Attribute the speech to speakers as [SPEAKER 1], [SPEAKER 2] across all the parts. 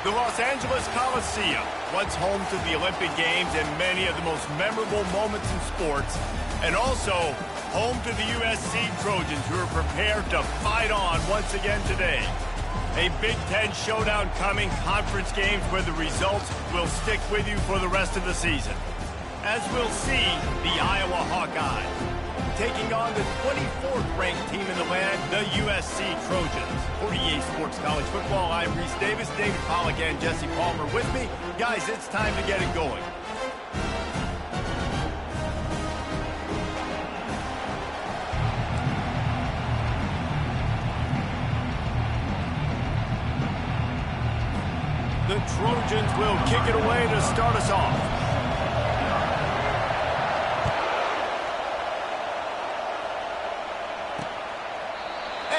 [SPEAKER 1] The Los Angeles Coliseum, once home to the Olympic Games and many of the most memorable moments in sports, and also home to the USC Trojans, who are prepared to fight on once again today. A Big Ten showdown coming, conference games where the results will stick with you for the rest of the season. As we'll see, the Iowa Hawkeyes taking on the 24th ranked team in the land, the USC Trojans. For EA Sports College Football, I'm Reese Davis, David Pollack, and Jesse Palmer with me. Guys, it's time to get it going. The Trojans will kick it away to start us off.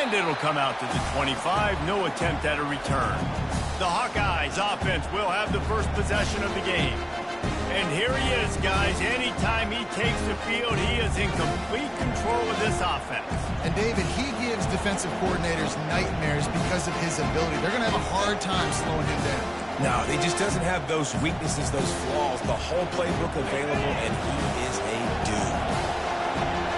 [SPEAKER 1] And it'll come out to the 25. No attempt at a return. The Hawkeyes offense will have the first possession of the game. And here he is, guys. Anytime he takes the field, he is in complete control of this offense.
[SPEAKER 2] And, David, he gives defensive coordinators nightmares because of his ability. They're going to have a hard time slowing him down.
[SPEAKER 3] No, he just doesn't have those weaknesses, those flaws, the whole playbook available, and he is a dude.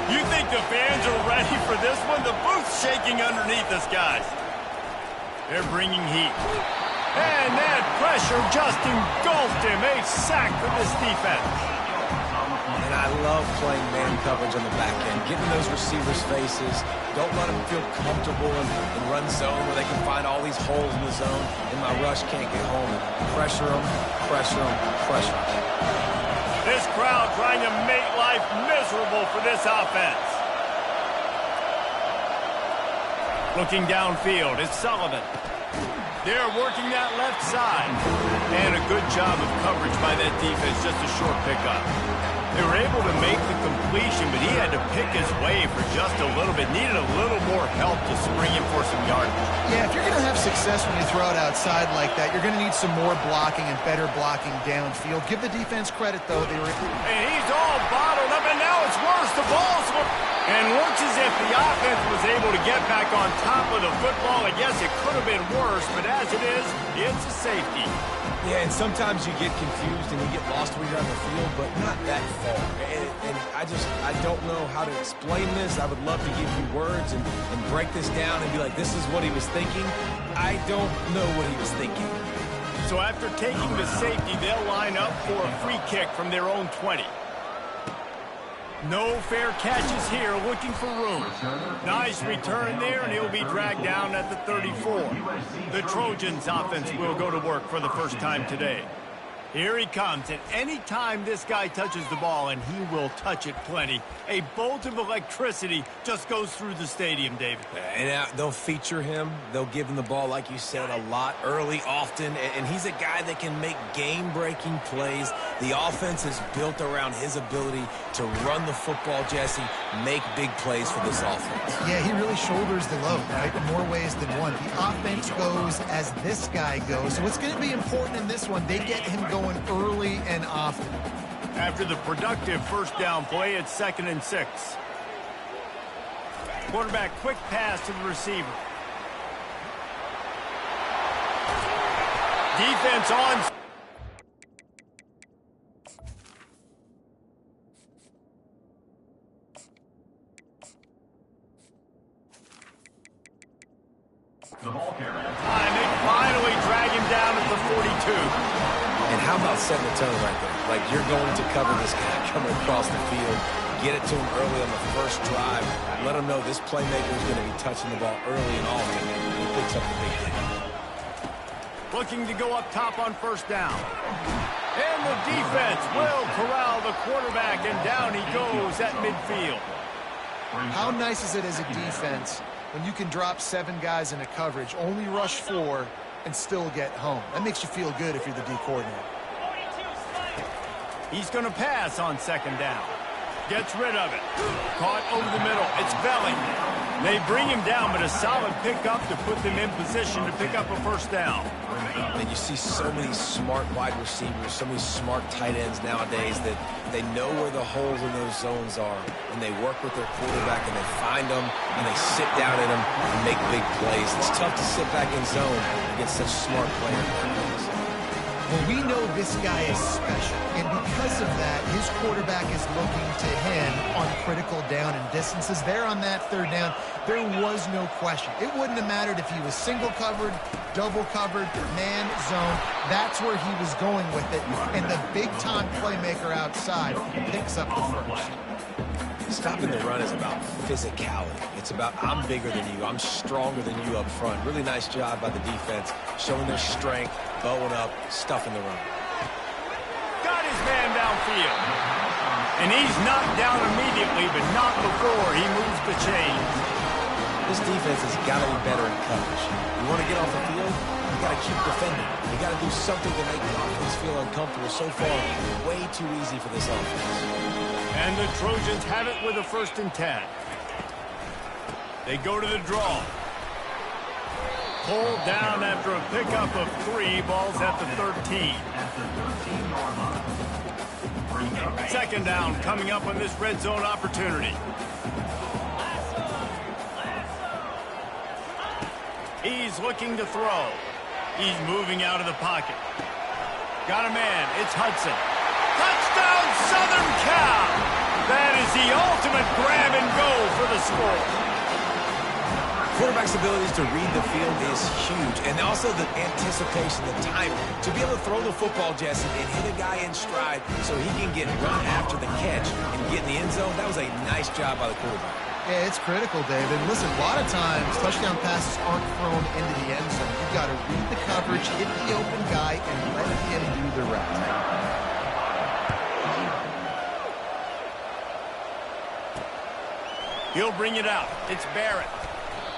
[SPEAKER 1] You think the fans are ready for this one? The booth's shaking underneath us, guys. They're bringing heat. And that pressure just engulfed him. A sack for this defense.
[SPEAKER 3] And I love playing man coverage on the back end, getting those receivers' faces. Don't let them feel comfortable in run zone where they can find all these holes in the zone, and my rush can't get home. Pressure them, pressure them, pressure them.
[SPEAKER 1] This crowd trying to make life miserable for this offense. Looking downfield, it's Sullivan. They're working that left side. And a good job of coverage by that defense, just a short pickup. They were able to make the completion, but he had to pick his way for just a little bit. Needed a little more help to spring him for some yardage.
[SPEAKER 2] Yeah, if you're going to have success when you throw it outside like that, you're going to need some more blocking and better blocking downfield. Give the defense credit, though.
[SPEAKER 1] And he's all bottled up, and now it's worse. The ball's... And looks as if the offense was able to get back on top of the football. And yes, it could have been worse, but as it is, it's a safety.
[SPEAKER 3] Yeah, and sometimes you get confused and you get lost when you're on the field, but not that far. And I don't know how to explain this. I would love to give you words and break this down and be like, this is what he was thinking. I don't know what he was thinking.
[SPEAKER 1] So after taking the safety, they'll line up for a free kick from their own 20. No fair catches here, looking for room. Nice return there, and he'll be dragged down at the 34. The Trojans offense will go to work for the first time today. Here he comes, and any time this guy touches the ball, and he will touch it plenty, a bolt of electricity just goes through the stadium, David.
[SPEAKER 3] And they'll feature him. They'll give him the ball, like you said, a lot, early, often, and he's a guy that can make game-breaking plays. The offense is built around his ability to run the football, Jesse, make big plays for this offense.
[SPEAKER 2] Yeah, he really shoulders the load, right, in more ways than one. The offense goes as this guy goes, so it's going to be important in this one. They get him going early and often.
[SPEAKER 1] After the productive first down play, it's 2nd and 6. Quarterback quick pass to the receiver. Defense on.
[SPEAKER 4] The ball carrier.
[SPEAKER 1] And they finally drag him down at the 42.
[SPEAKER 3] And how about setting the tone right there? Like, you're going to cover this guy coming across the field, get it to him early on the first drive, let him know this playmaker is going to be touching the ball early and often. He picks up the big hit.
[SPEAKER 1] Looking to go up top on first down. And the defense will corral the quarterback, and down he goes at midfield.
[SPEAKER 2] How nice is it as a defense when you can drop 7 guys in a coverage, only rush 4, and still get home. That makes you feel good if you're the D coordinator.
[SPEAKER 1] He's going to pass on second down. Gets rid of it. Caught over the middle. It's Belling. They bring him down, but a solid pickup to put them in position to pick up a first down.
[SPEAKER 3] And you see so many smart wide receivers, so many smart tight ends nowadays that they know where the holes in those zones are, and they work with their quarterback, and they find them, and they sit down in them and make big plays. It's tough to sit back in zone against such smart players.
[SPEAKER 2] Well, we know this guy is special, and because of that, his quarterback is looking to him on critical down and distances. There on that third down, there was no question. It wouldn't have mattered if he was single covered, double covered, man, zone. That's where he was going with it, and the big-time playmaker outside picks up the first.
[SPEAKER 3] Stopping the run is about physicality. It's about I'm bigger than you, I'm stronger than you up front. Really nice job by the defense, showing their strength, bowing up, stuffing the run.
[SPEAKER 1] Got his man downfield. And he's knocked down immediately, but not before he moves the chains.
[SPEAKER 3] This defense has got to be better in coverage. You want to get off the field, you got to keep defending. You got to do something to make the offense feel uncomfortable. So far, way too easy for this offense.
[SPEAKER 1] And the Trojans have it with a 1st and 10. They go to the draw. Pulled down after a pickup of 3. Ball's at the 13. 2nd down coming up on this red zone opportunity. He's looking to throw. He's moving out of the pocket. Got a man. It's Hudson. Touchdown, Southern Cal! That is the ultimate grab and go for the score.
[SPEAKER 3] Quarterback's abilities to read the field is huge, and also the anticipation, the timing. To be able to throw the football, Jesse, and hit a guy in stride so he can get run after the catch and get in the end zone, that was a nice job by the quarterback.
[SPEAKER 2] Yeah, it's critical, David. Listen, a lot of times, touchdown passes aren't thrown into the end zone. You've got to read the coverage, hit the open guy, and let him do the rest.
[SPEAKER 1] He'll bring it out. It's Barrett.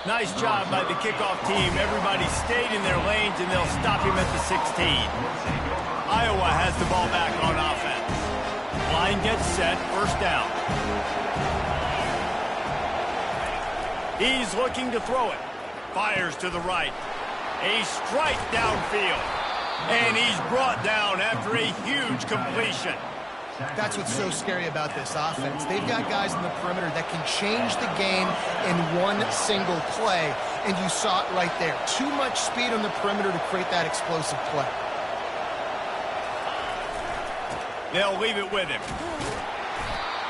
[SPEAKER 1] Nice job by the kickoff team. Everybody stayed in their lanes, and they'll stop him at the 16. Iowa has the ball back on offense. Line gets set. 1st down. He's looking to throw it. Fires to the right. A strike downfield. And he's brought down after a huge completion.
[SPEAKER 2] That's what's so scary about this offense. They've got guys in the perimeter that can change the game in one single play, and you saw it right there. Too much speed on the perimeter to create that explosive play.
[SPEAKER 1] They'll leave it with him.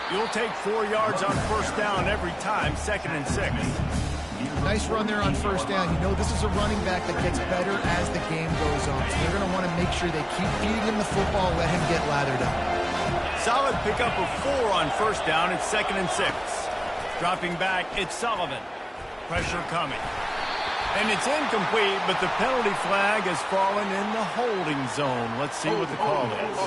[SPEAKER 1] You'll take 4 yards on 1st down every time, 2nd and 6.
[SPEAKER 2] Nice run there on 1st down. You know this is a running back that gets better as the game goes on. So they're going to want to make sure they keep feeding him the football, let him get lathered up.
[SPEAKER 1] Solid pickup of 4 on 1st down. It's 2nd and 6. Dropping back, it's Sullivan. Pressure coming. And it's incomplete, but the penalty flag has fallen in the holding zone. Let's see what the call is.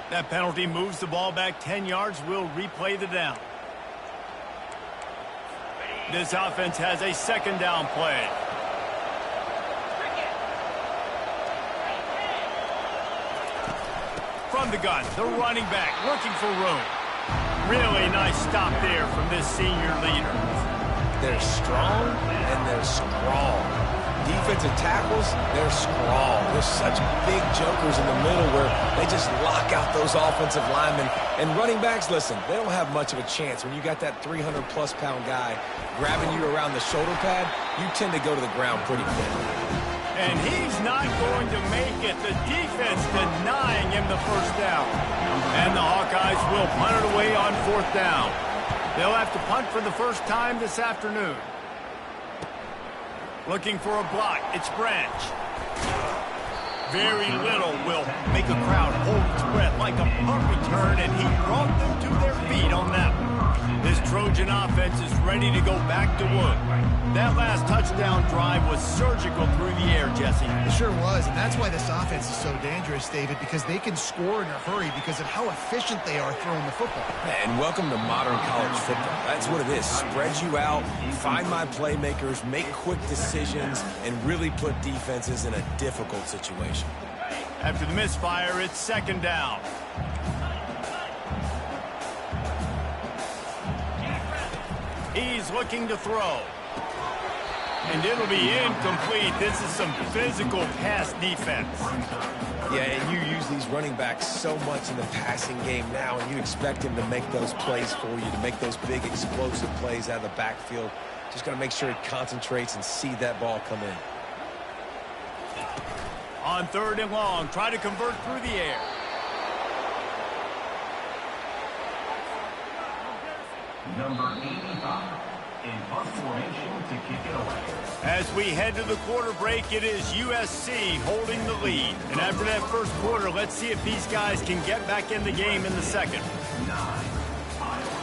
[SPEAKER 1] That penalty moves the ball back 10 yards. We'll replay the down. This offense has a 2nd down play. From the gun, the running back looking for room. Really nice stop there from this senior leader.
[SPEAKER 3] They're strong and they're strong. Defensive tackles, they're strong. There's such big jokers in the middle where they just lock out those offensive linemen. And running backs, listen, they don't have much of a chance. When you got that 300-plus pound guy grabbing you around the shoulder pad, you tend to go to the ground pretty quick.
[SPEAKER 1] And he's not going to make it. The defense denying him the 1st down. And the Hawkeyes will punt it away on 4th down. They'll have to punt for the first time this afternoon. Looking for a block. It's Branch. Very little will make a crowd hold its breath like a punt return, and he brought them to their feet on that one. This Trojan Trojan offense is ready to go back to work. That last touchdown drive was surgical through the air, Jesse.
[SPEAKER 2] It sure was, and that's why this offense is so dangerous, David, because they can score in a hurry because of how efficient they are throwing the football.
[SPEAKER 3] And welcome to modern college football. That's what it is. Spread you out, find my playmakers, make quick decisions, and really put defenses in a difficult situation.
[SPEAKER 1] After the misfire, it's second down. He's looking to throw. And it'll be incomplete. This is some physical pass defense.
[SPEAKER 3] Yeah, and you use these running backs so much in the passing game now, and you expect him to make those plays for you, to make those big explosive plays out of the backfield. Just got to make sure he concentrates and see that ball come in.
[SPEAKER 1] On third and long, try to convert through the air.
[SPEAKER 4] Number 85 in punt formation to kick it away.
[SPEAKER 1] As we head to the quarter break, it is USC holding the lead. And after that first quarter, let's see if these guys can get back in the game in the second.
[SPEAKER 4] 9, Iowa.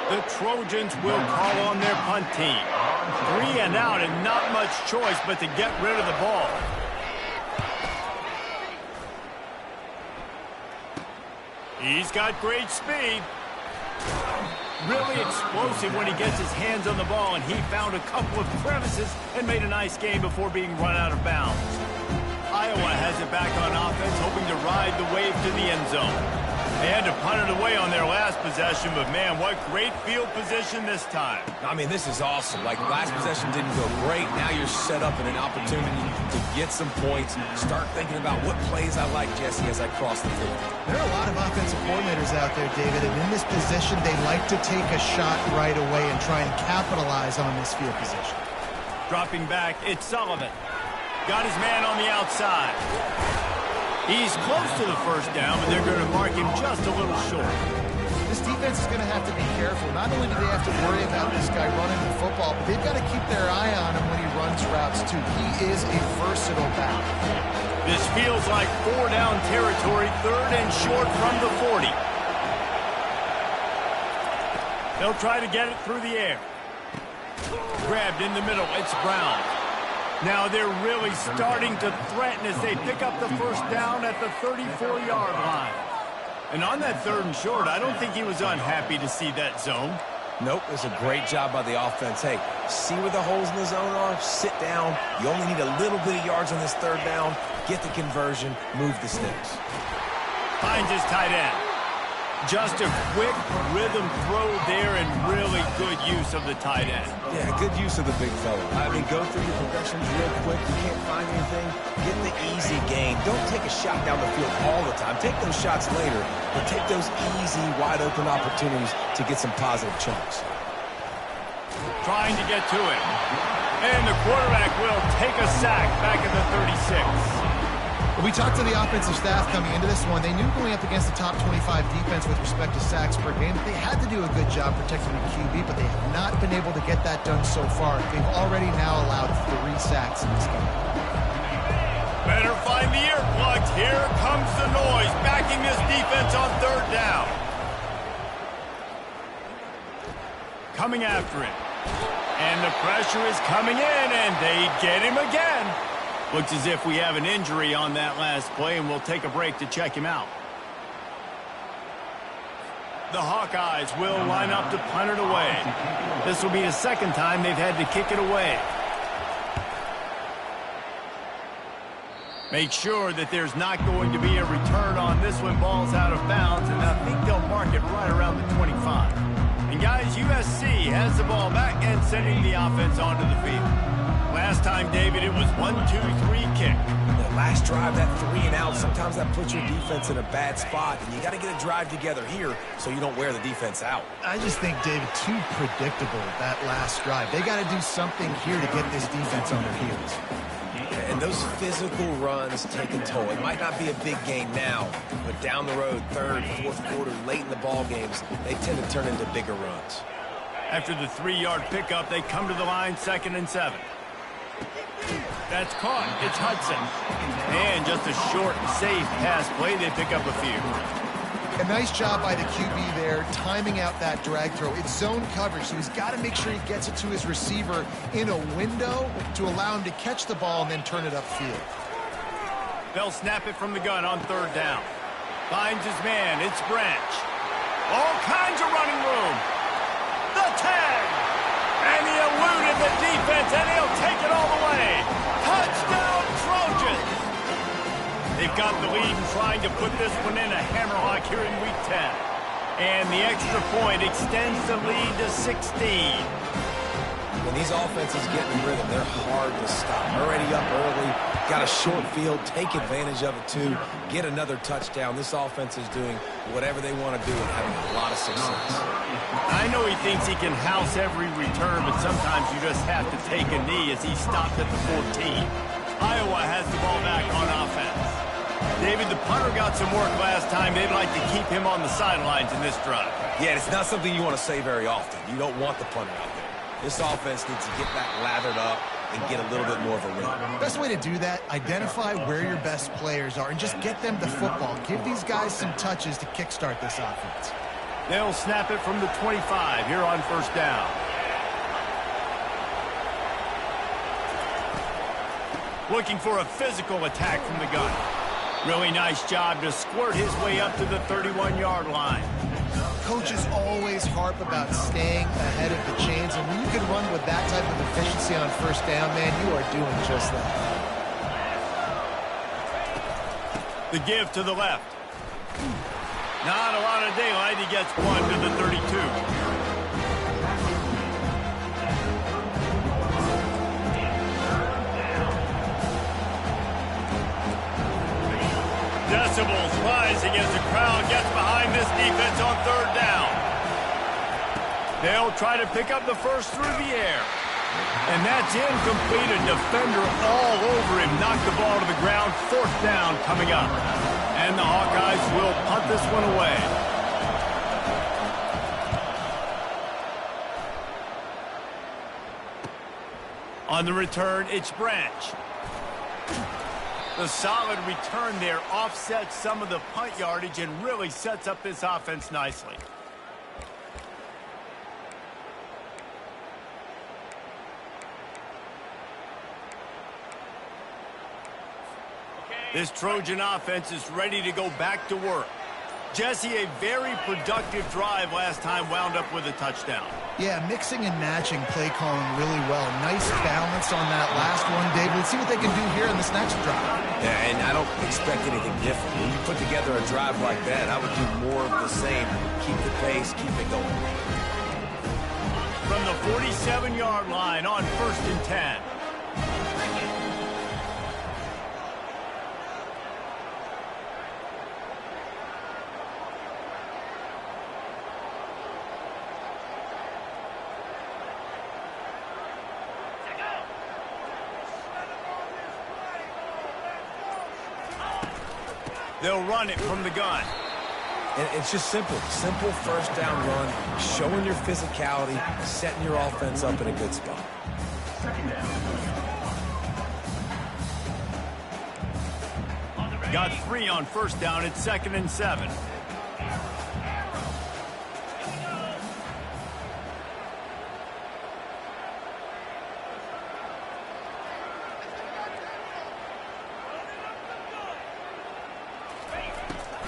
[SPEAKER 1] The Trojans will call on their punt team. 3 and out and not much choice but to get rid of the ball. He's got great speed. Really explosive when he gets his hands on the ball, and he found a couple of crevices and made a nice game before being run out of bounds. Iowa has it back on offense, hoping to ride the wave to the end zone. They had to punt it away on their last possession, but man, what great field position this time.
[SPEAKER 3] I mean, this is awesome. Like, last possession didn't go great. Now you're set up in an opportunity to get some points. Start thinking about what plays I like, Jesse, as I cross the field.
[SPEAKER 2] There are a lot of offensive coordinators out there, David, and in this position, they like to take a shot right away and try and capitalize on this field position.
[SPEAKER 1] Dropping back, it's Sullivan. Got his man on the outside. He's close to the first down, but they're going to mark him just a little short.
[SPEAKER 2] This defense is going to have to be careful. Not only do they have to worry about this guy running the football, but they've got to keep their eye on him when he runs routes, too. He is a versatile back.
[SPEAKER 1] This feels like 4-down territory, third and short from the 40. They'll try to get it through the air. Grabbed in the middle, it's Brown. Now they're really starting to threaten as they pick up the first down at the 34-yard line. And on that third and short, I don't think he was unhappy to see that zone.
[SPEAKER 3] Nope, it's a great job by the offense. Hey, see where the holes in the zone are? Sit down. You only need a little bit of yards on this third down. Get the conversion. Move the sticks.
[SPEAKER 1] Finds his tight end. Just a quick rhythm throw there and really good use of the tight end.
[SPEAKER 3] Yeah, good use of the big fella. I mean, go through your progressions real quick. You can't find anything. Get the easy gain. Don't take a shot down the field all the time. Take those shots later, but take those easy, wide-open opportunities to get some positive chunks.
[SPEAKER 1] Trying to get to it. And the quarterback will take a sack back at the 36.
[SPEAKER 2] We talked to the offensive staff coming into this one. They knew going up against the top 25 defense with respect to sacks per game, they had to do a good job protecting the QB, but they have not been able to get that done so far. They've already now allowed 3 sacks in this game.
[SPEAKER 1] Better find the earplugs. Here comes the noise, backing this defense on third down. Coming after it. And the pressure is coming in, and they get him again. Looks as if we have an injury on that last play, and we'll take a break to check him out. The Hawkeyes will line up to punt it away. This will be the second time they've had to kick it away. Make sure that there's not going to be a return on this when ball's out of bounds, and I think they'll mark it right around the 25. And guys, USC has the ball back and sending the offense onto the field. Last time, David, it was 1-2-3 kick.
[SPEAKER 3] That last drive, that 3 and out, sometimes that puts your defense in a bad spot, and you got to get a drive together here so you don't wear the defense out.
[SPEAKER 2] I just think, David, too predictable, that last drive. They got to do something here to get this defense on their heels.
[SPEAKER 3] And those physical runs take a toll. It might not be a big game now, but down the road, third, fourth quarter, late in the ball games, they tend to turn into bigger runs.
[SPEAKER 1] After the 3-yard pickup, they come to the line, 2nd and 7. That's caught. It's Hudson. And just a short, safe pass play. They pick up a few.
[SPEAKER 2] A nice job by the QB there, timing out that drag throw. It's zone coverage, so he's got to make sure he gets it to his receiver in a window to allow him to catch the ball and then turn it upfield.
[SPEAKER 1] They'll snap it from the gun on third down. Finds his man. It's Branch. All kinds of running room. The tag. And he eluded the defense, and he'll take it all the way. Touchdown, Trojans. They've got the lead and trying to put this one in a hammerlock here in Week 10. And the extra point extends the lead to 16.
[SPEAKER 3] When these offenses get in rhythm, they're hard to stop. Already up early, got a short field, take advantage of it too, get another touchdown. This offense is doing whatever they want to do and having a lot of success.
[SPEAKER 1] I know he thinks he can house every return, but sometimes you just have to take a knee as he stopped at the 14. Iowa has the ball back on offense. David, the punter got some work last time. They'd like to keep him on the sidelines in this drive.
[SPEAKER 3] Yeah, it's not something you want to say very often. You don't want the punter out there. This offense needs to get back lathered up and get a little bit more of a rhythm.
[SPEAKER 2] Best way to do that, identify where your best players are and just get them the football. Give these guys some touches to kickstart this offense.
[SPEAKER 1] They'll snap it from the 25 here on first down. Looking for a physical attack from the gun. Really nice job to squirt his way up to the 31-yard line.
[SPEAKER 2] Coaches always harp about staying ahead of the chains, and when you can run with that type of efficiency on first down, man, you are doing just that.
[SPEAKER 1] The give to the left. Not a lot of daylight. He gets one to the 32. Decibels rising as the crowd gets behind this defense on third down. They'll try to pick up the first through the air. And that's incomplete. A defender all over him. Knocked the ball to the ground. Fourth down coming up. And the Hawkeyes will punt this one away. On the return, it's Branch. The solid return there offsets some of the punt yardage and really sets up this offense nicely. This Trojan offense is ready to go back to work. Jesse, a very productive drive last time, wound up with a touchdown.
[SPEAKER 2] Yeah, mixing and matching play calling really well. Nice balance on that last one, Dave. Let's see what they can do here in this next drive.
[SPEAKER 3] Yeah, and I don't expect anything different. When you put together a drive like that, I would do more of the same. Keep the pace, keep it going.
[SPEAKER 1] From the 47-yard line on 1st and 10. They'll run it from the gun.
[SPEAKER 3] And it's just simple. Simple first down run, showing your physicality, setting your offense up in a good spot.
[SPEAKER 1] Got 3 on first down. It's 2nd and 7.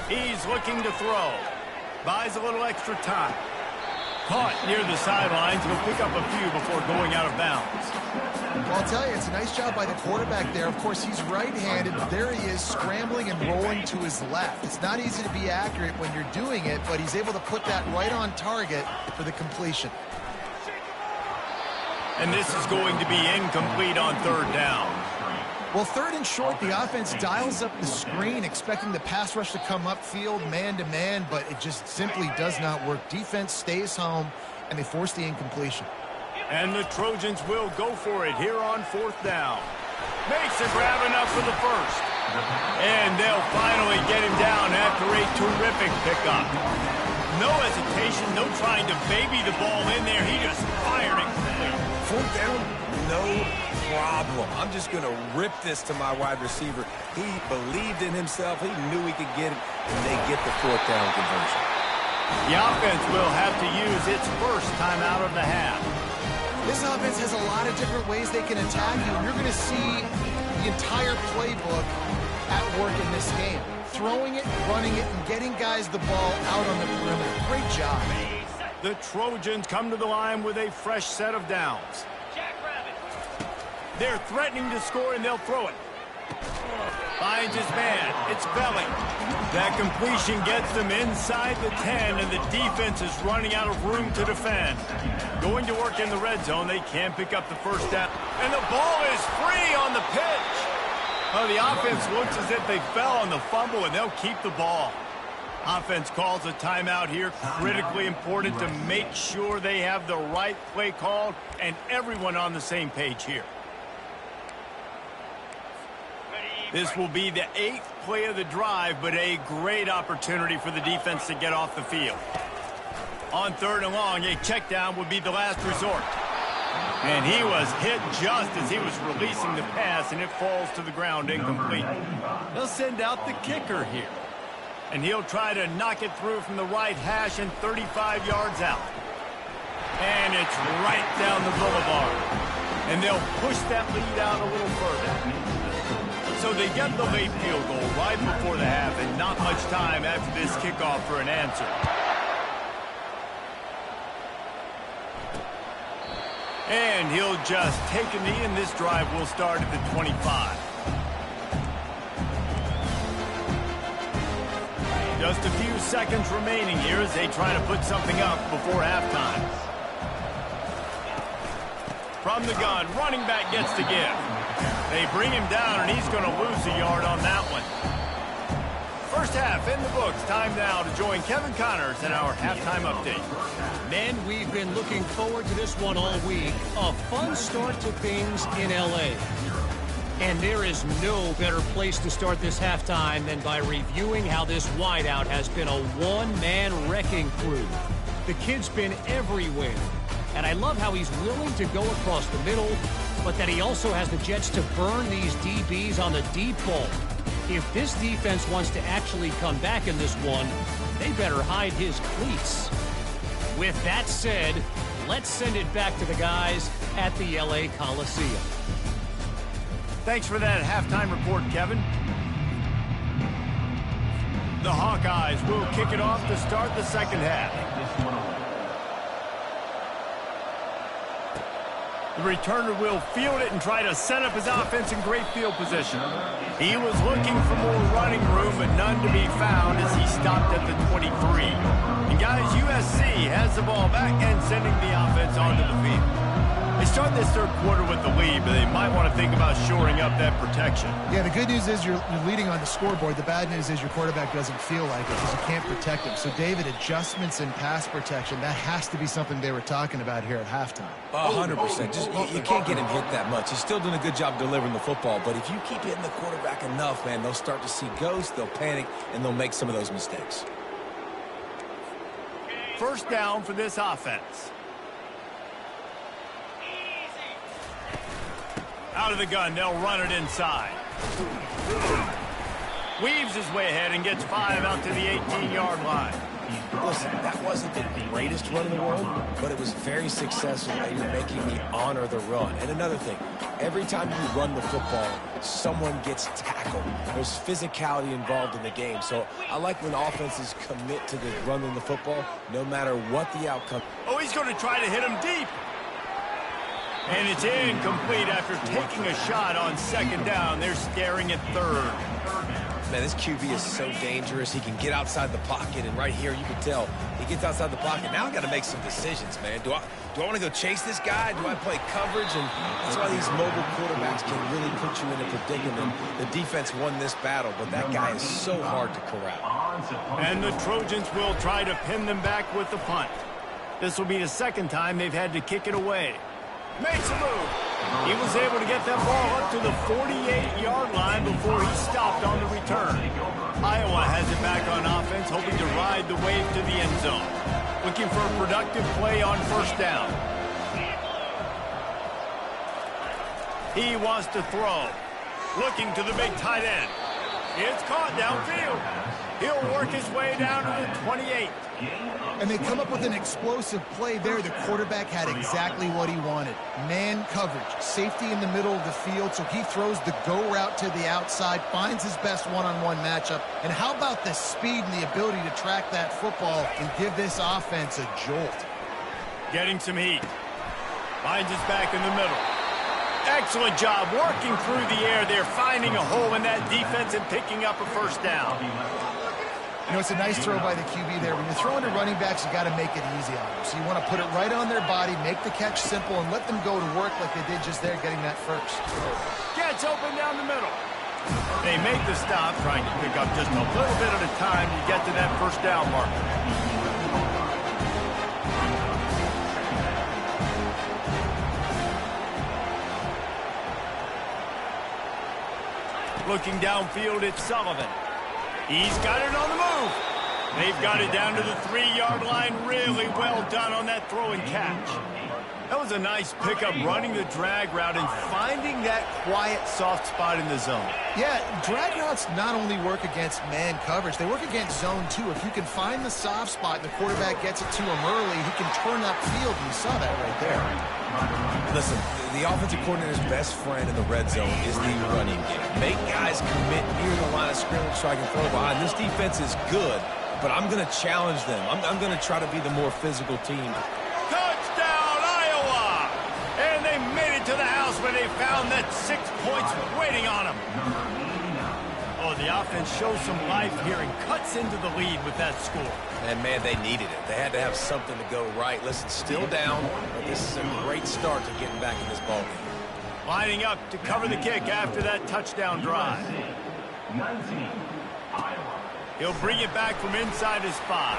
[SPEAKER 1] He's looking to throw. Buys a little extra time. Caught near the sidelines. He'll pick up a few before going out of bounds.
[SPEAKER 2] Well, I'll tell you, it's a nice job by the quarterback there. Of course, he's right-handed, but there he is scrambling and rolling to his left. It's not easy to be accurate when you're doing it, but he's able to put that right on target for the completion.
[SPEAKER 1] And this is going to be incomplete on third down.
[SPEAKER 2] Well, 3rd and short, the offense dials up the screen, expecting the pass rush to come upfield man-to-man, but it just simply does not work. Defense stays home, and they force the incompletion.
[SPEAKER 1] And the Trojans will go for it here on 4th down. Makes a grab enough for the first. And they'll finally get him down after a terrific pickup. No hesitation, no trying to baby the ball in there. He just fired it complete.
[SPEAKER 3] 4th down, no problem. I'm just going to rip this to my wide receiver. He believed in himself. He knew he could get it, and they get the fourth down conversion.
[SPEAKER 1] The offense will have to use its first timeout of the half.
[SPEAKER 2] This offense has a lot of different ways they can attack you, and you're going to see the entire playbook at work in this game. Throwing it, running it, and getting guys the ball out on the perimeter. Great job.
[SPEAKER 1] The Trojans come to the line with a fresh set of downs. They're threatening to score, and they'll throw it. Finds his man. It's Belling. That completion gets them inside the 10, and the defense is running out of room to defend. Going to work in the red zone. They can pick up the first down. And the ball is free on the pitch. Oh, the offense looks as if they fell on the fumble, and they'll keep the ball. Offense calls a timeout here. Critically important to make sure they have the right play called and everyone on the same page here. This will be the 8th play of the drive, but a great opportunity for the defense to get off the field. On 3rd and long, a check down would be the last resort. And he was hit just as he was releasing the pass, and it falls to the ground incomplete. They'll send out the kicker here. And he'll try to knock it through from the right hash and 35 yards out. And it's right down the boulevard. And they'll push that lead out a little further. So they get the late field goal right before the half, and not much time after this kickoff for an answer. And he'll just take a knee, and this drive will start at the 25. Just a few seconds remaining here as they try to put something up before halftime. From the gun, running back gets to give. They bring him down, and he's going to lose a yard on that one. First half in the books. Time now to join Kevin Connors in our halftime update.
[SPEAKER 5] Men, we've been looking forward to this one all week. A fun start to things in L.A. And there is no better place to start this halftime than by reviewing how this wideout has been a one-man wrecking crew. The kid's been everywhere. And I love how he's willing to go across the middle, but that he also has the jets to burn these DBs on the deep ball. If this defense wants to actually come back in this one, they better hide his cleats. With that said, let's send it back to the guys at the LA Coliseum.
[SPEAKER 1] Thanks for that halftime report, Kevin. The Hawkeyes will kick it off to start the second half. The returner will field it and try to set up his offense in great field position. He was looking for more running room, but none to be found as he stopped at the 23. And guys, USC has the ball back and sending the offense onto the field. They start this third quarter with the lead, but they might want to think about shoring up that protection.
[SPEAKER 2] Yeah, the good news is you're leading on the scoreboard. The bad news is your quarterback doesn't feel like it because you can't protect him. So, David, adjustments in pass protection, that has to be something they were talking about here at halftime.
[SPEAKER 3] 100%. Just you can't get him hit that much. He's still doing a good job delivering the football, but if you keep hitting the quarterback enough, man, they'll start to see ghosts, they'll panic, and they'll make some of those mistakes.
[SPEAKER 1] First down for this offense. Out of the gun, they'll run it inside. Weaves his way ahead and gets 5 out to the 18-yard line.
[SPEAKER 3] Listen, that wasn't the greatest run in the world, but it was very successful, and you're making me honor the run. And another thing, every time you run the football, someone gets tackled. There's physicality involved in the game. So I like when offenses commit to the running the football, no matter what the outcome.
[SPEAKER 1] Oh, he's going to try to hit him deep. And it's incomplete after taking a shot on second down. They're staring at third.
[SPEAKER 3] Man, this QB is so dangerous. He can get outside the pocket, and right here you can tell he gets outside the pocket. Now I got to make some decisions, man. Do I want to go chase this guy? Do I play coverage? And that's why these mobile quarterbacks can really put you in a predicament. The defense won this battle, but that guy is so hard to corral.
[SPEAKER 1] And the Trojans will try to pin them back with the punt. This will be the second time they've had to kick it away. Makes a move. He was able to get that ball up to the 48-yard line before he stopped on the return. Iowa has it back on offense, hoping to ride the wave to the end zone. Looking for a productive play on first down. He wants to throw. Looking to the big tight end. It's caught downfield. He'll work his way down to the 28.
[SPEAKER 2] And they come up with an explosive play there. The quarterback had exactly what he wanted. Man coverage, safety in the middle of the field, so he throws the go route to the outside, finds his best one-on-one matchup. And how about the speed and the ability to track that football and give this offense a jolt?
[SPEAKER 1] Getting some heat. Finds his back in the middle. Excellent job working through the air there, finding a hole in that defense and picking up a first down.
[SPEAKER 2] You know, it's a nice throw by the QB there. When you're throwing to running backs, you got to make it easy on them. So you want to put it right on their body, make the catch simple, and let them go to work like they did just there, getting that first.
[SPEAKER 1] Gets open down the middle. They make the stop, trying to pick up just a little bit at a time to get to that first down marker. Looking downfield, it's Sullivan. He's got it on the move. They've got it down to the 3-yard line. Really well done on that throw and catch. That was a nice pickup, running the drag route and finding that quiet, soft spot in the zone.
[SPEAKER 2] Yeah, drag routes not only work against man coverage, they work against zone too. If you can find the soft spot and the quarterback gets it to him early, he can turn upfield, and you saw that right there.
[SPEAKER 3] Listen, the offensive coordinator's best friend in the red zone is the running game. Make guys commit near the line of scrimmage so I can throw behind. This defense is good, but I'm going to challenge them. I'm going to try to be the more physical team.
[SPEAKER 1] Touchdown, Iowa! And they made it to the house where they found that 6 points waiting on them. Oh, the offense shows some life here and cuts into the lead with that score.
[SPEAKER 3] And, man, they needed it. They had to have something to go right. Listen, still down, but this is a great start to getting back in this ballgame.
[SPEAKER 1] Lining up to cover the kick after that touchdown drive.
[SPEAKER 4] 19, Iowa.
[SPEAKER 1] He'll bring it back from inside his 5.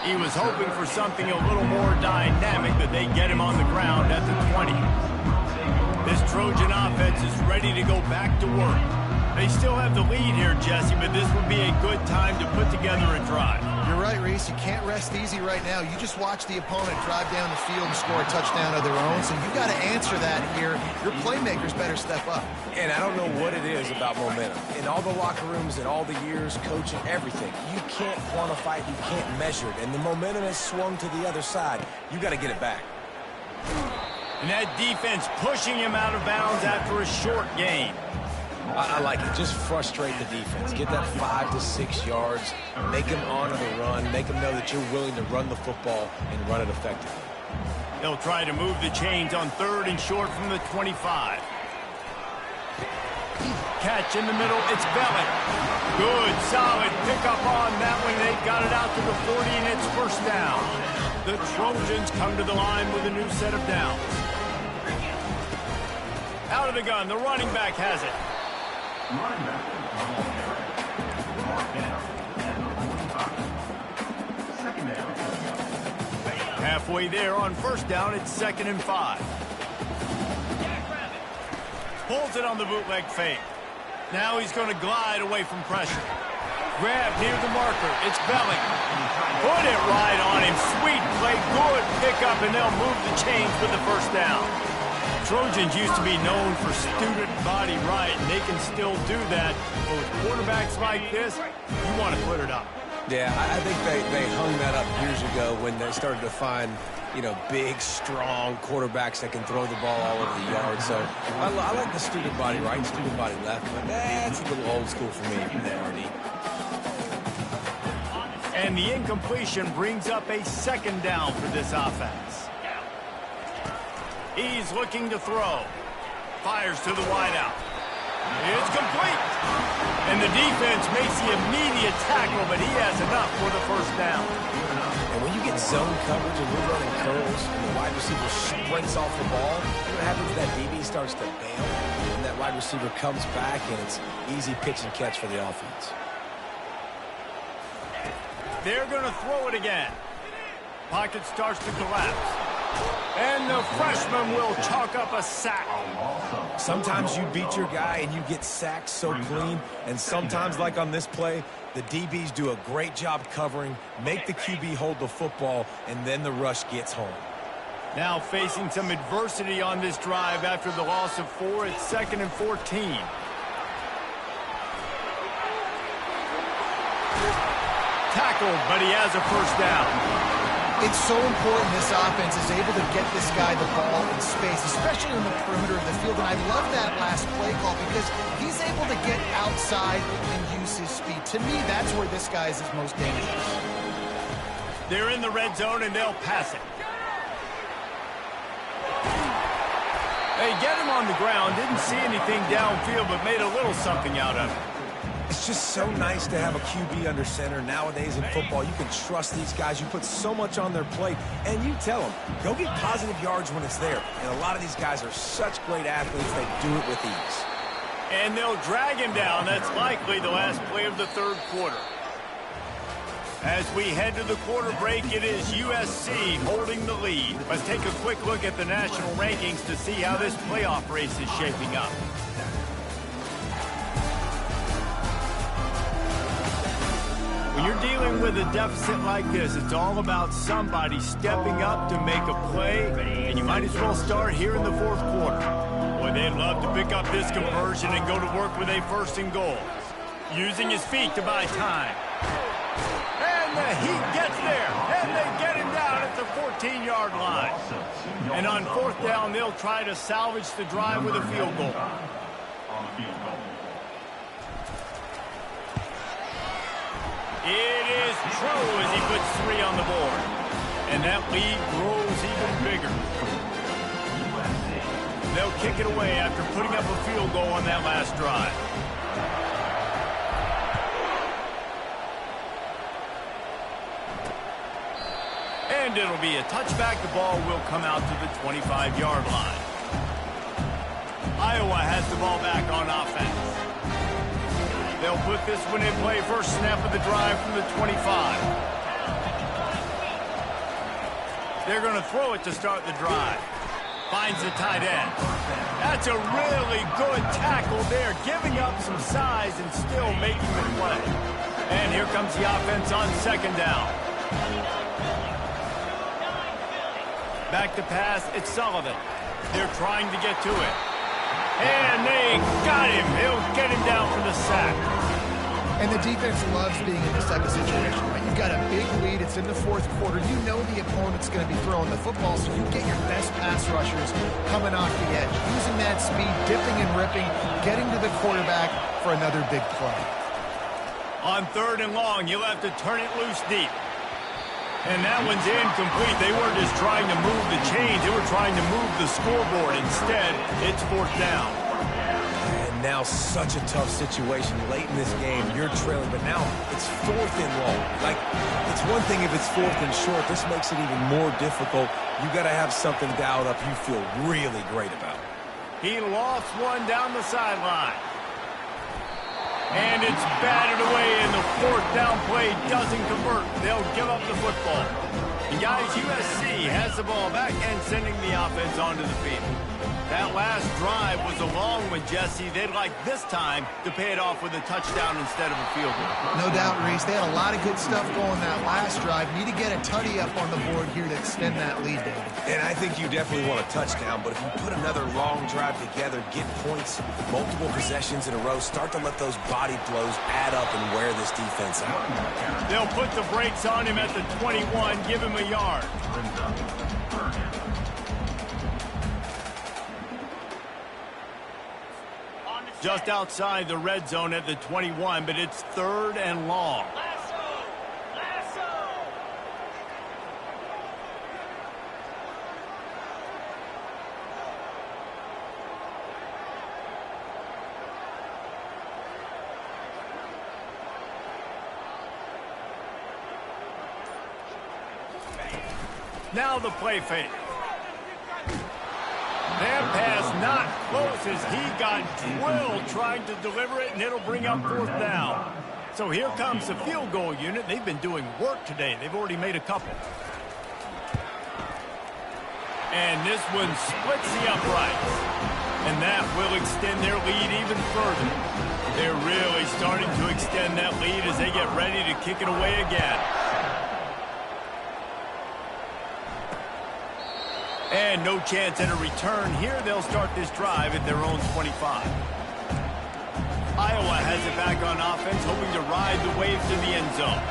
[SPEAKER 1] He was hoping for something a little more dynamic, but they get him on the ground at the 20. This Trojan offense is ready to go back to work. They still have the lead here, Jesse, but this would be a good time to put together a drive.
[SPEAKER 2] You're right, Reese. You can't rest easy right now. You just watch the opponent drive down the field and score a touchdown of their own, so you got to answer that here. Your playmakers better step up.
[SPEAKER 3] And I don't know what it is about momentum. In all the locker rooms and all the years, coaching, everything, you can't quantify it, you can't measure it. And the momentum has swung to the other side. You got to get it back.
[SPEAKER 1] And that defense pushing him out of bounds after a short gain.
[SPEAKER 3] I like it. Just frustrate the defense. Get that 5 to 6 yards. Make them honor the run. Make them know that you're willing to run the football and run it effectively.
[SPEAKER 1] They'll try to move the chains on 3rd and short from the 25. Catch in the middle. It's Bellick. Good, solid pickup on that one. They got it out to the 40, and it's first down. The Trojans come to the line with a new set of downs. Out of the gun. The running back has it.
[SPEAKER 4] Running back. Mark down at the 45. Second down.
[SPEAKER 1] Halfway there on first down, it's 2nd and 5. Pulls it on the bootleg fake. Now he's going to glide away from pressure. Grab near the marker. It's Bellick. Put it right on him. Sweet play. Good pickup, and they'll move the chains with the first down. Trojans used to be known for student body right, and they can still do that. But with quarterbacks like this, you want to put it up.
[SPEAKER 3] Yeah, I think they hung that up years ago when they started to find, you know, big, strong quarterbacks that can throw the ball all over the yard. So I like the student body right, student body left, but that's a little old school for me.
[SPEAKER 1] And the incompletion brings up a 2nd down for this offense. He's looking to throw. Fires to the wideout. It's complete. And the defense makes the immediate tackle, but he has enough for the first down.
[SPEAKER 3] And when you get zone coverage and you're running curls and the wide receiver sprints off the ball, what happens is that DB starts to bail, and that wide receiver comes back, and it's easy pitch and catch for the offense.
[SPEAKER 1] They're going to throw it again. Pocket starts to collapse. And the freshman will chalk up a sack.
[SPEAKER 3] Sometimes you beat your guy and you get sacked so clean, and sometimes, like on this play, the DBs do a great job covering, make the QB hold the football, and then the rush gets home.
[SPEAKER 1] Now facing some adversity on this drive after the loss of 4. It's 2nd and 14. Tackled, but he has a first down.
[SPEAKER 2] It's so important this offense is able to get this guy the ball in space, especially in the perimeter of the field. And I love that last play call because he's able to get outside and use his speed. To me, that's where this guy is his most dangerous.
[SPEAKER 1] They're in the red zone, and they'll pass it. They get him on the ground, didn't see anything downfield, but made a little something out of it.
[SPEAKER 3] It's just so nice to have a QB under center. Nowadays in football, you can trust these guys. You put so much on their plate, and you tell them, go get positive yards when it's there. And a lot of these guys are such great athletes, they do it with ease.
[SPEAKER 1] And they'll drag him down. That's likely the last play of the third quarter. As we head to the quarter break, it is USC holding the lead. Let's take a quick look at the national rankings to see how this playoff race is shaping up. When you're dealing with a deficit like this, it's all about somebody stepping up to make a play, and you might as well start here in the fourth quarter. Boy, they'd love to pick up this conversion and go to work with a 1st and goal. Using his feet to buy time. And the Heat gets there, and they get him down at the 14-yard line. And on 4th down, they'll try to salvage the drive with a field goal. It is true as he puts 3 on the board. And that lead grows even bigger. They'll kick it away after putting up a field goal on that last drive. And it'll be a touchback. The ball will come out to the 25-yard line. Iowa has the ball back on offense. They'll put this one in play. First snap of the drive from the 25. They're going to throw it to start the drive. Finds the tight end. That's a really good tackle there, giving up some size and still making the play. And here comes the offense on 2nd down. Back to pass, it's Sullivan. They're trying to get to it. And they got him. He'll get him down for the sack.
[SPEAKER 2] And the defense loves being in this type of situation, right? You've got a big lead. It's in the 4th quarter. You know the opponent's going to be throwing the football, so you get your best pass rushers coming off the edge, using that speed, dipping and ripping, getting to the quarterback for another big play.
[SPEAKER 1] On 3rd and long, you'll have to turn it loose deep. And that one's incomplete. They weren't just trying to move the chains. They were trying to move the scoreboard. Instead, it's 4th down.
[SPEAKER 3] And now such a tough situation late in this game. You're trailing, but now it's 4th and long. Like, it's one thing if it's 4th and short. This makes it even more difficult. You got to have something dialed up you feel really great about.
[SPEAKER 1] He lost one down the sideline. And it's batted away, and the 4th down play doesn't convert. They'll give up the football. And guys, USC has the ball back and sending the offense onto the field. That last drive was a long one, Jesse. They'd like this time to pay it off with a touchdown instead of a field goal.
[SPEAKER 2] No doubt, Reese. They had a lot of good stuff going that last drive. Need to get a tutty up on the board here to extend that lead, David.
[SPEAKER 3] And I think you definitely want a touchdown, but if you put another long drive together, get points, multiple possessions in a row, start to let those body blows add up and wear this defense out.
[SPEAKER 1] They'll put the brakes on him at the 21, give him a yard. Just outside the red zone at the 21, but it's 3rd and long. Now the play fake. That pass not close as he got drilled trying to deliver it, and it'll bring up 4th down. So here comes the field goal unit. They've been doing work today. They've already made a couple. And this one splits the uprights. And that will extend their lead even further. They're really starting to extend that lead as they get ready to kick it away again. And no chance at a return here. They'll start this drive at their own 25. Iowa has it back on offense, hoping to ride the wave to the end zone.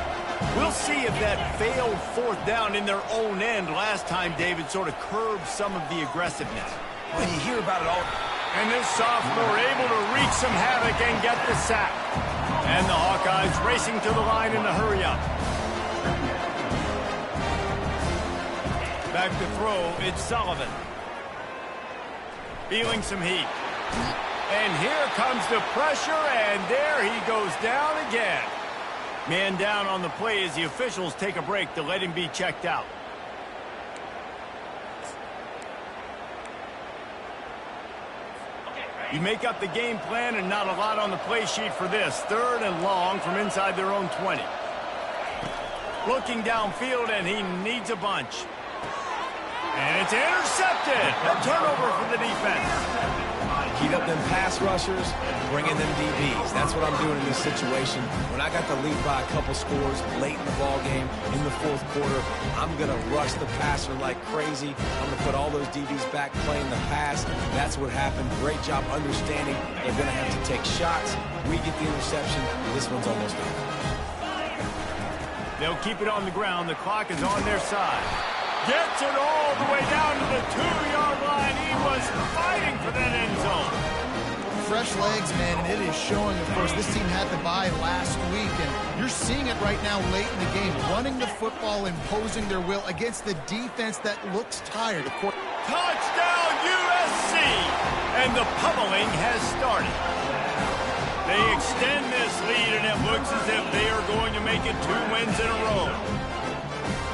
[SPEAKER 1] We'll see if that failed fourth down in their own end last time, David, sort of curbed some of the aggressiveness.
[SPEAKER 3] Well, you hear about it all.
[SPEAKER 1] And this sophomore able to wreak some havoc and get the sack. And the Hawkeyes racing to the line in a hurry-up. Back to throw, it's Sullivan. Feeling some heat. And here comes the pressure, and there he goes down again. Man down on the play as the officials take a break to let him be checked out. You make up the game plan and not a lot on the play sheet for this. 3rd and long from inside their own 20. Looking downfield, and he needs a bunch. And it's intercepted. A turnover for the defense.
[SPEAKER 3] Heat up them pass rushers, bring in them DBs. That's what I'm doing in this situation. When I got the lead by a couple scores late in the ball game, in the 4th quarter, I'm going to rush the passer like crazy. I'm going to put all those DBs back playing the pass. That's what happened. Great job understanding they're going to have to take shots. We get the interception. This one's almost over.
[SPEAKER 1] They'll keep it on the ground. The clock is on their side. Gets it all the way down to the 2-yard line. He was fighting for that end zone.
[SPEAKER 2] Fresh legs, man, and it is showing, of course, this team had the bye last week, and you're seeing it right now late in the game, running the football, imposing their will against the defense that looks tired. Of course.
[SPEAKER 1] Touchdown, USC! And the pummeling has started. They extend this lead, and it looks as if they are going to make it 2 wins in a row.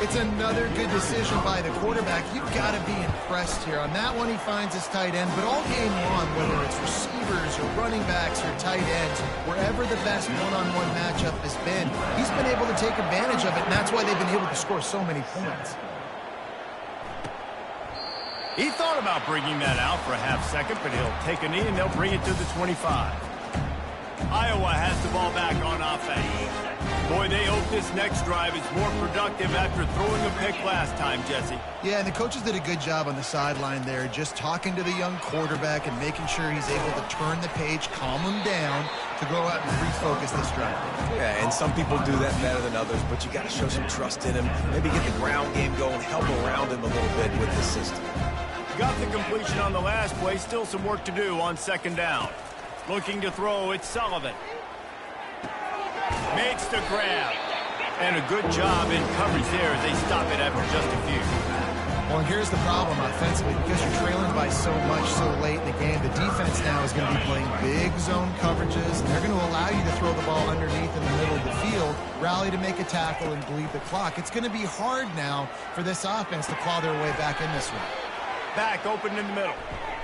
[SPEAKER 2] It's another good decision by the quarterback. You've got to be impressed here. On that one, he finds his tight end, but all game long, whether it's receivers or running backs or tight ends, wherever the best one-on-one matchup has been, he's been able to take advantage of it, and that's why they've been able to score so many points.
[SPEAKER 1] He thought about bringing that out for a half second, but he'll take a knee and they'll bring it to the 25. Iowa has the ball back on offense. Boy, they hope this next drive is more productive after throwing a pick last time, Jesse.
[SPEAKER 2] Yeah, and the coaches did a good job on the sideline there, just talking to the young quarterback and making sure he's able to turn the page, calm him down to go out and refocus this drive.
[SPEAKER 3] Yeah, and some people do that better than others, but you got to show some trust in him. Maybe get the ground game going, help around him a little bit with this system.
[SPEAKER 1] Got the completion on the last play, still some work to do on 2nd down. Looking to throw, it's Sullivan. Makes the grab. And a good job in coverage there as they stop it after just a few.
[SPEAKER 2] Well, here's the problem offensively. Because you're trailing by so much so late in the game, the defense now is going to be playing big zone coverages, and they're going to allow you to throw the ball underneath in the middle of the field, rally to make a tackle, and bleed the clock. It's going to be hard now for this offense to claw their way back in this one.
[SPEAKER 1] Back open in the middle.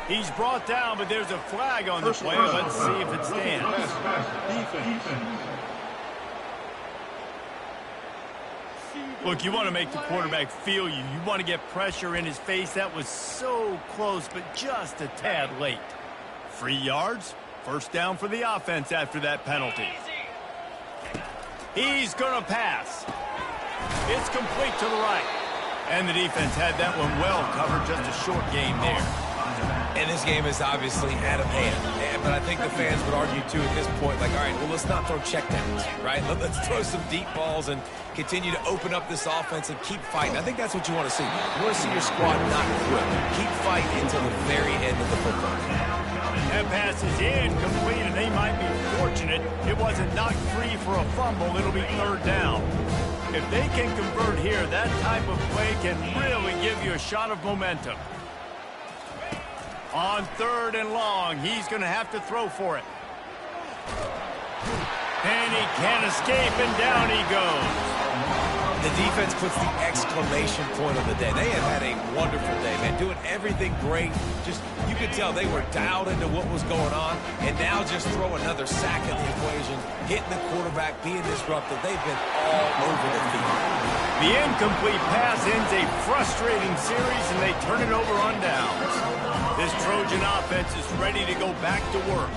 [SPEAKER 1] He's brought down, but there's a flag on the play. Let's see if it stands. Look, you want to make the quarterback feel you. You want to get pressure in his face. That was so close, but just a tad late. 3 yards. 1st down for the offense after that penalty. He's going to pass. It's complete to the right. And the defense had that one well covered. Just a short game there.
[SPEAKER 3] And this game is obviously out of hand. But I think the fans would argue, too, at this point, like, all right, well, let's not throw checkdowns, right? Let's throw some deep balls and continue to open up this offense and keep fighting. I think that's what you want to see. You want to see your squad not quit. Keep fighting until the very end of the football game.
[SPEAKER 1] That pass is incomplete, and they might be fortunate it wasn't knocked free for a fumble. It'll be 3rd down. If they can convert here, that type of play can really give you a shot of momentum. On 3rd and long, he's going to have to throw for it. And he can't escape, and down he goes.
[SPEAKER 3] The defense puts the exclamation point on the day. They have had a wonderful day, man. Doing everything great. Just, you could tell they were dialed into what was going on. And now just throw another sack in the equation. Hitting the quarterback, being disruptive. They've been all over the field.
[SPEAKER 1] The incomplete pass ends a frustrating series, and they turn it over on downs. This Trojan offense is ready to go back to work.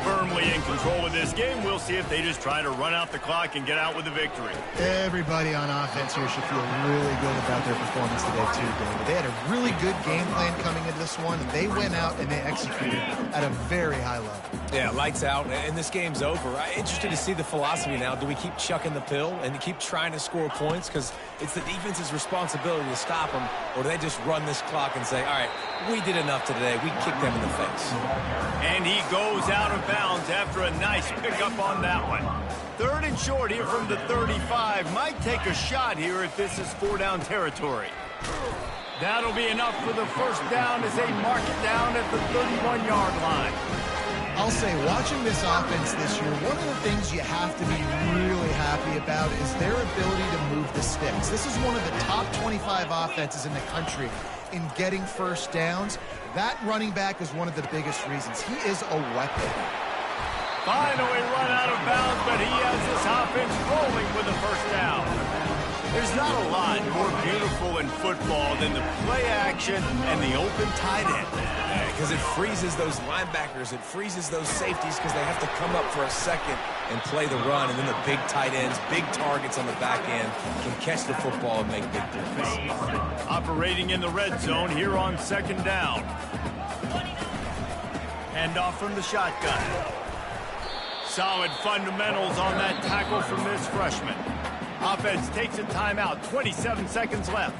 [SPEAKER 1] Firmly in control of this game. We'll see if they just try to run out the clock and get out with a victory.
[SPEAKER 2] Everybody on offense here should feel really good about their performance today, too, David. They had a really good game plan coming into this one, and they went out and they executed at a very high level.
[SPEAKER 3] Yeah, lights out, and this game's over. I'm interested to see the philosophy now. Do we keep chucking the pill and keep trying to score points because it's the defense's responsibility to stop them, or do they just run this clock and say, all right, we did enough today. We kicked them in the face.
[SPEAKER 1] And he goes out of bounds after a nice pickup on that one. 3rd and short here from the 35. Might take a shot here if this is 4-down territory. That'll be enough for the first down as they mark it down at the 31-yard line.
[SPEAKER 2] I'll say, watching this offense this year, one of the things you have to be really happy about is their ability to move the sticks. This is one of the top 25 offenses in the country in getting first downs. That running back is one of the biggest reasons. He is a weapon.
[SPEAKER 1] Finally run out of bounds, but he has this offense rolling with a first down. There's not a lot more beautiful in football than the play action and the open tight end.
[SPEAKER 3] Because it freezes those linebackers, it freezes those safeties because they have to come up for a second and play the run, and then the big tight ends, big targets on the back end can catch the football and make big plays.
[SPEAKER 1] Operating in the red zone here on 2nd down. Handoff from the shotgun. Solid fundamentals on that tackle from this freshman. Offense takes a timeout, 27 seconds left.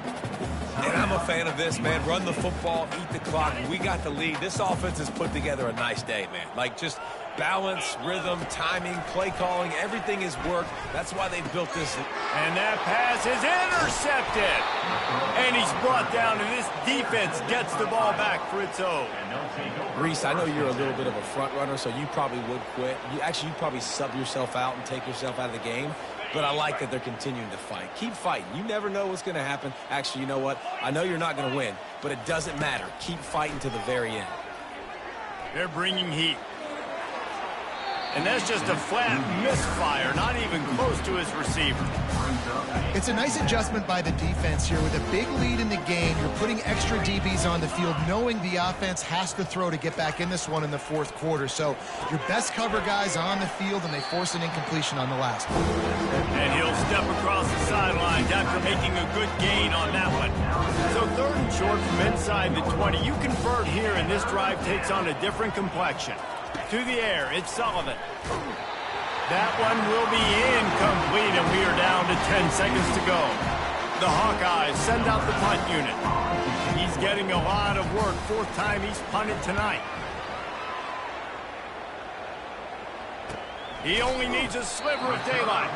[SPEAKER 3] And I'm a fan of this, man. Run the football, eat the clock. We got the lead. This offense has put together a nice day, man. Like, just balance, rhythm, timing, play calling, everything is worked. That's why they built this.
[SPEAKER 1] And that pass is intercepted. And he's brought down, and this defense gets the ball back for its own.
[SPEAKER 3] Reese, I know you're a little bit of a front runner, so you probably would quit. You'd probably sub yourself out and take yourself out of the game. But I like that they're continuing to fight. Keep fighting. You never know what's going to happen. Actually, you know what? I know you're not going to win, but it doesn't matter. Keep fighting to the very end.
[SPEAKER 1] They're bringing heat. And that's just a flat misfire, not even close to his receiver.
[SPEAKER 2] It's a nice adjustment by the defense here. With a big lead in the game, you're putting extra DBs on the field, knowing the offense has to throw to get back in this one in the 4th quarter. So your best cover guys on the field, and they force an incompletion on the last one.
[SPEAKER 1] And he'll step across the sidelines after making a good gain on that one. So 3rd and short from inside the 20. You convert here, and this drive takes on a different complexion. To the air, it's Sullivan. That one will be incomplete, and we are down to 10 seconds to go. The Hawkeyes send out the punt unit. He's getting a lot of work. 4th time he's punted tonight. He only needs a sliver of daylight.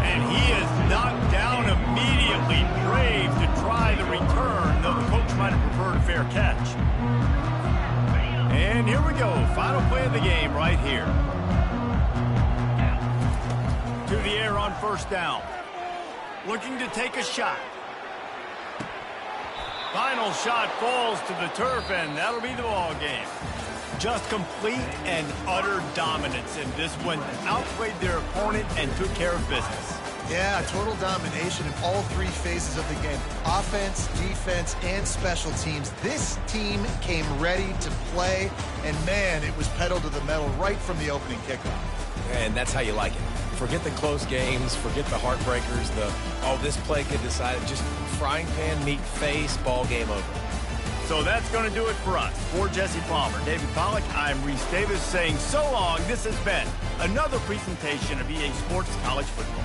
[SPEAKER 1] And he is knocked down immediately. Brave to try the return, though the coach might have preferred a fair catch. And here we go. Final play of the game right here. To the air on 1st down. Looking to take a shot. Final shot falls to the turf, and that'll be the ball game. Just complete and utter dominance, and this one outplayed their opponent and took care of business.
[SPEAKER 2] Yeah, total domination in all 3 phases of the game. Offense, defense, and special teams. This team came ready to play, and man, it was pedal to the metal right from the opening kickoff.
[SPEAKER 3] And that's how you like it. Forget the close games, forget the heartbreakers, this play could decide it. Just frying pan, meat face, ball game over.
[SPEAKER 1] So that's going to do it for us. For Jesse Palmer, David Pollack, I'm Reese Davis saying so long. This has been another presentation of EA Sports College Football.